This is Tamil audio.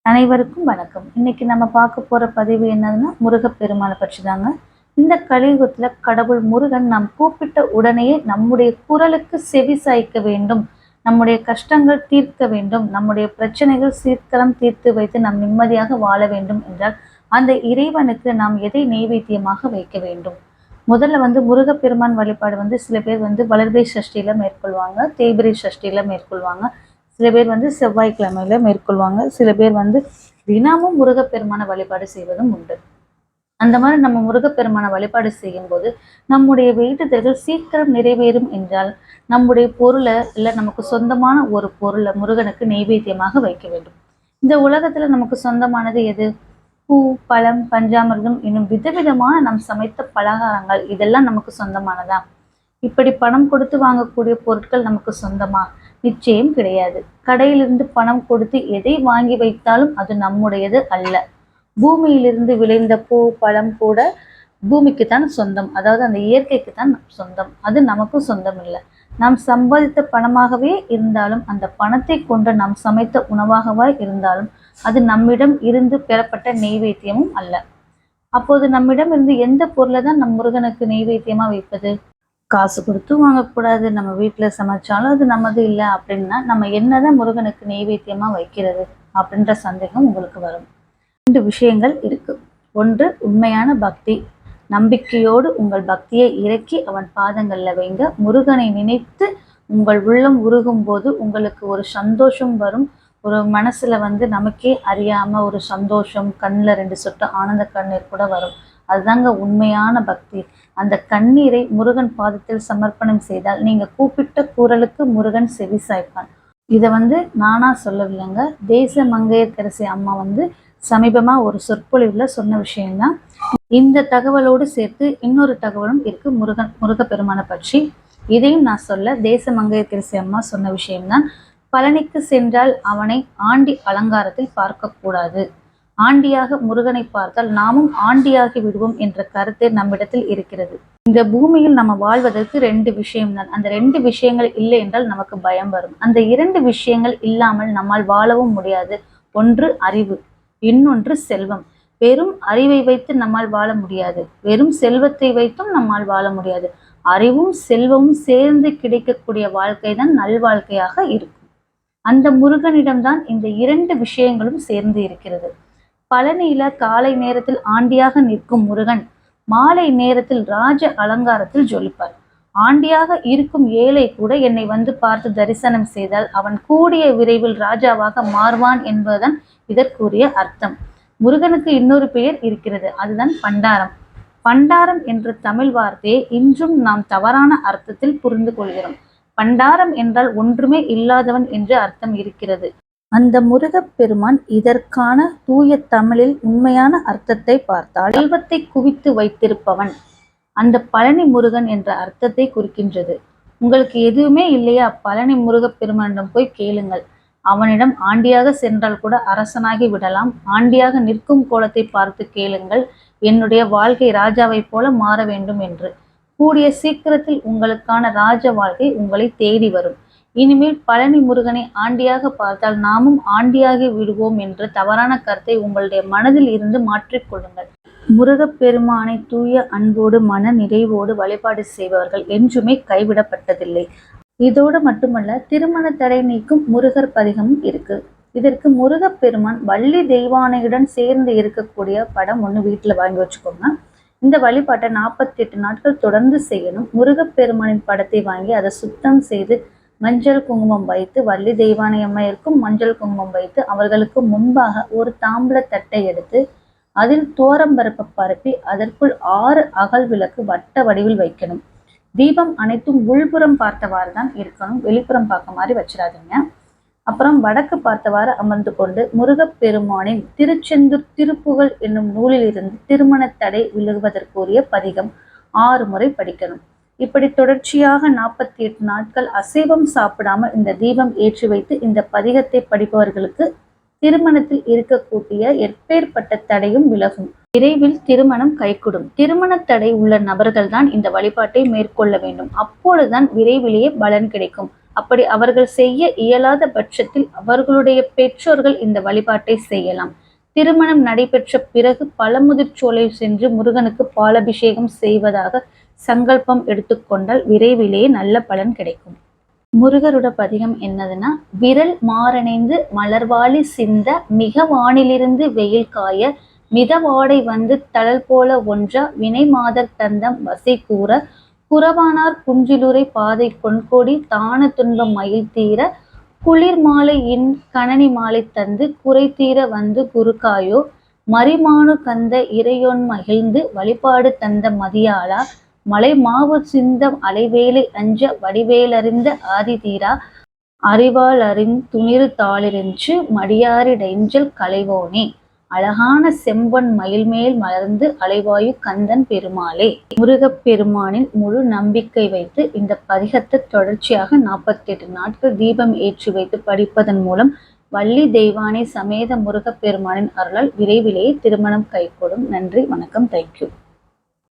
அனைவருக்கும் வணக்கம். இன்னைக்கு நம்ம பார்க்க போற பதிவு என்னதுன்னா, முருகப்பெருமானை பற்றி தாங்க. இந்த கலியுகத்துல கடவுள் முருகன் நாம் கூப்பிட்ட உடனேயே நம்முடைய குரலுக்கு செவி சாய்க்க வேண்டும், நம்முடைய கஷ்டங்கள் தீர்க்க வேண்டும், நம்முடைய பிரச்சனைகள் சீர்கரம் தீர்த்து வைத்து நாம் நிம்மதியாக வாழ வேண்டும் என்றால் அந்த இறைவனுக்கு நாம் எதை நெய்வேத்தியமாக வைக்க வேண்டும்? முதல்ல முருகப்பெருமான் வழிபாடு சில பேர் வளர்பிறை சஷ்டியில மேற்கொள்வாங்க, தேய்பிறை சஷ்டியில மேற்கொள்வாங்க, சில பேர் செவ்வாய்க்கிழமையில மேற்கொள்வாங்க, சில பேர் தினமும் முருகப்பெருமான வழிபாடு செய்வதும் உண்டு. அந்த மாதிரி நம்ம முருகப்பெருமான வழிபாடு செய்யும் போது நம்முடைய வேண்டுதல்கள் சீக்கிரம் நிறைவேறும் என்றால் நம்முடைய பொருளை இல்லை நமக்கு சொந்தமான ஒரு பொருளை முருகனுக்கு நெய்வேத்தியமாக வைக்க வேண்டும். இந்த உலகத்துல நமக்கு சொந்தமானது எது? பூ, பழம், பஞ்சாமிர்தம் இன்னும் விதவிதமான நம் சமைத்த பலகாரங்கள், இதெல்லாம் நமக்கு சொந்தமானதா? இப்படி பணம் கொடுத்து வாங்கக்கூடிய பொருட்கள் நமக்கு சொந்தமா? நிச்சயம் கிடையாது. கடையிலிருந்து பணம் கொடுத்து எதை வாங்கி வைத்தாலும் அது நம்முடையது அல்ல. பூமியிலிருந்து விளைந்த பூ, பழம் கூட பூமிக்குத்தான் சொந்தம், அதாவது அந்த இயற்கைக்கு தான் சொந்தம், அது நமக்கும் சொந்தம் இல்லை. நாம் சம்பாதித்த பணமாகவே இருந்தாலும், அந்த பணத்தை கொண்டு நாம் சமைத்த உணவாகவா இருந்தாலும் அது நம்மிடம் இருந்து பெறப்பட்ட நெய்வேத்தியமும் அல்ல. அப்போது நம்மிடம் இருந்து எந்த பொருளை தான் நம் முருகனுக்கு நெய்வேத்தியமா வைப்பது? காசு கொடுத்து வாங்கக்கூடாது, நம்ம வீட்டில் சமைச்சாலும் அது நமது இல்லை அப்படின்னா நம்ம என்னதான் முருகனுக்கு நெய்வேத்தியமா வைக்கிறது அப்படின்ற சந்தேகம் உங்களுக்கு வரும். 2 விஷயங்கள் இருக்கு. ஒன்று, உண்மையான பக்தி. நம்பிக்கையோடு உங்கள் பக்தியை இறக்கி அவன் பாதங்கள்ல வைங்க. முருகனை நினைத்து உங்கள் உள்ளம் உருகும் போது உங்களுக்கு ஒரு சந்தோஷம் வரும். ஒரு மனசுல நமக்கே அறியாம ஒரு சந்தோஷம், கண்ணில் 2 சொட்டு ஆனந்த கண்ணீர் கூட வரும். அதுதாங்க உண்மையான பக்தி. அந்த கண்ணீரை முருகன் பாதத்தில் சமர்ப்பணம் செய்தால் நீங்க கூப்பிட்ட குரலுக்கு முருகன் செவி சாய்ப்பான். இதை நானா சொல்லவில்லைங்க, தேச மங்கையர்க்கரசி அம்மா சமீபமா ஒரு சொற்பொழிவுல சொன்ன விஷயம்தான். இந்த தகவலோடு சேர்த்து இன்னொரு தகவலும் இருக்கு முருகப்பெருமானை பற்றி. இதையும் நான் சொல்ல, தேச மங்கையர்க்கரசி அம்மா சொன்ன விஷயம்தான். பழனிக்கு சென்றால் அவனை ஆண்டி அலங்காரத்தில் பார்க்கக்கூடாது, ஆண்டியாக முருகனை பார்த்தால் நாமும் ஆண்டியாகி விடுவோம் என்ற கருத்து நம்மிடத்தில் இருக்கிறது. இந்த பூமியில் நம்ம வாழ்வதற்கு 2 விஷயம்தான். அந்த 2 விஷயங்கள் இல்லை என்றால் நமக்கு பயம் வரும். அந்த 2 விஷயங்கள் இல்லாமல் நம்மால் வாழவும் முடியாது. ஒன்று அறிவு, இன்னொன்று செல்வம். வெறும் அறிவை வைத்து நம்மால் வாழ முடியாது, வெறும் செல்வத்தை வைத்தும் நம்மால் வாழ முடியாது. அறிவும் செல்வமும் சேர்ந்து கிடைக்கக்கூடிய வாழ்க்கை தான் நல்வாழ்க்கையாக இருக்கும். அந்த முருகனிடம்தான் இந்த 2 விஷயங்களும் சேர்ந்து இருக்கிறது. பழனியில காலை நேரத்தில் ஆண்டியாக நிற்கும் முருகன் மாலை நேரத்தில் ராஜ அலங்காரத்தில் ஜொலிப்பார். ஆண்டியாக இருக்கும் ஏழை கூட என்னை பார்த்து தரிசனம் செய்தால் அவன் கூடிய விரைவில் ராஜாவாக மாறுவான் என்பதுதான் இதற்குரிய அர்த்தம். முருகனுக்கு இன்னொரு பெயர் இருக்கிறது, அதுதான் பண்டாரம். பண்டாரம் என்ற தமிழ் வார்த்தையை இன்றும் நாம் தவறான அர்த்தத்தில் புரிந்து கொள்கிறோம். பண்டாரம் என்றால் ஒன்றுமே இல்லாதவன் என்று அர்த்தம் இருக்கிறது. அந்த முருகப்பெருமான் இதற்கான தூய தமிழில் உண்மையான அர்த்தத்தை பார்த்தால் செல்வத்தை குவித்து வைத்திருப்பவன், அந்த பழனி முருகன் என்ற அர்த்தத்தை குறிக்கின்றது. உங்களுக்கு எதுவுமே இல்லையா, பழனி முருகப்பெருமானிடம் போய் கேளுங்கள். அவனிடம் ஆண்டியாக சென்றால் கூட அரசனாகி விடலாம். ஆண்டியாக நிற்கும் கோலத்தை பார்த்து கேளுங்கள், என்னுடைய வாழ்க்கை ராஜாவை போல மாற வேண்டும் என்று. கூடிய சீக்கிரத்தில் உங்களுக்கான ராஜ வாழ்க்கை உங்களை தேடி வரும். இனிமேல் பழனி முருகனை ஆண்டியாக பார்த்தால் நாமும் ஆண்டியாகி விடுவோம் என்ற தவறான கருத்தை உங்களுடைய மனதில் இருந்து மாற்றிக்கொள்ளுங்கள். முருகப்பெருமானை தூய அன்போடு மன நிறைவோடு வழிபாடு செய்பவர்கள் என்றுமே கைவிடப்பட்டதில்லை. இதோடு மட்டுமல்ல, திருமண தடை நீக்கும் முருகர் பதிகமும் இருக்கு. இதற்கு முருகப்பெருமான் வள்ளி தெய்வானையுடன் சேர்ந்து இருக்கக்கூடிய படம் ஒன்று வீட்டில் வாங்கி வச்சுக்கோங்க. இந்த வழிபாட்டை 48 நாட்கள் தொடர்ந்து செய்யணும். முருகப்பெருமானின் படத்தை வாங்கி அதை சுத்தம் செய்து மஞ்சள் குங்குமம் வைத்து, வள்ளி தெய்வானை அம்மையருக்கும் மஞ்சள் குங்குமம் வைத்து, அவர்களுக்கு முன்பாக ஒரு தாம்பூல தட்டை எடுத்து அதில் துவரம்பருப்பை பரப்பி அதற்குள் 6 அகல் விளக்கு வட்ட வடிவில் வைக்கணும். தீபம் அனைத்தும் உள்புறம் பார்த்தவாறு தான் இருக்கணும், வெளிப்புறம் பார்க்க மாதிரி வச்சிடாதீங்க. அப்புறம் வடக்கு பார்த்தவாறு அமர்ந்து கொண்டு முருகப்பெருமானின் திருச்செந்தூர் திருப்புகழ் என்னும் நூலில் இருந்து திருமண தடை விலகுவதற்குரிய பதிகம் 6 முறை படிக்கணும். இப்படி தொடர்ச்சியாக 48 நாட்கள் அசைவம் சாப்பிடாமல் இந்த தீபம் ஏற்றி வைத்து இந்த பதிகத்தை படிப்பவர்களுக்கு திருமணத்தில் இருக்கக்கூடிய எப்பேற்பட்ட தடையும் விலகும். விரைவில் திருமணம் கைகூடும். திருமண தடை உள்ள நபர்கள் தான் இந்த வழிபாட்டை மேற்கொள்ள வேண்டும். அப்பொழுதுதான் விரைவிலேயே பலன் கிடைக்கும். அப்படி அவர்கள் செய்ய இயலாத பட்சத்தில் அவர்களுடைய பெற்றோர்கள் இந்த வழிபாட்டை செய்யலாம். திருமணம் நடைபெற்ற பிறகு பழமுதிர்ச்சோலை சென்று முருகனுக்கு பாலபிஷேகம் செய்வதாக சங்கல்பம் எடுத்துக்கொண்டால் விரைவிலேயே நல்ல பலன் கிடைக்கும். முருகரோட பதிகம் என்னதுன்னா, விரல் மாறணைந்து மலர்வாளி சிந்த மிக வானிலிருந்து வெயில் காய மிதவாடை வந்து தழல் போல ஒன்றா வினை மாதர் தந்தம் வசை கூற குறவானார் குஞ்சிலுரை பாதை கொன்கொடி தான துன்பம் மயில் தீர குளிர் மாலை இன் கணனி மாலை தந்து குறை தீர வந்து குருகாயோ மரிமானு கந்த இறையோன் மகிழ்ந்து வழிபாடு தந்த மதியாளா மலை மாவு சிந்தம் அலைவேலை அஞ்ச வடிவேலறிந்த ஆதி தீரா அறிவால் துணிறு தாளிரின்று மடியாரிடைஞ்சல் களைவோனே அழகான செம்பொன் மயில்மேல் மலர்ந்து அலைவாயு கந்தன் பெருமாளே. முருகப் பெருமானின் முழு நம்பிக்கை வைத்து இந்த பதிகத்தை தொடர்ச்சியாக 48 நாட்கள் தீபம் ஏற்றி வைத்து படிப்பதன் மூலம் வள்ளி தெய்வானை சமேத முருகப் பெருமானின் அருளால் விரைவிலேயே திருமணம் கைகூடும். நன்றி, வணக்கம், தேங்க்யூ.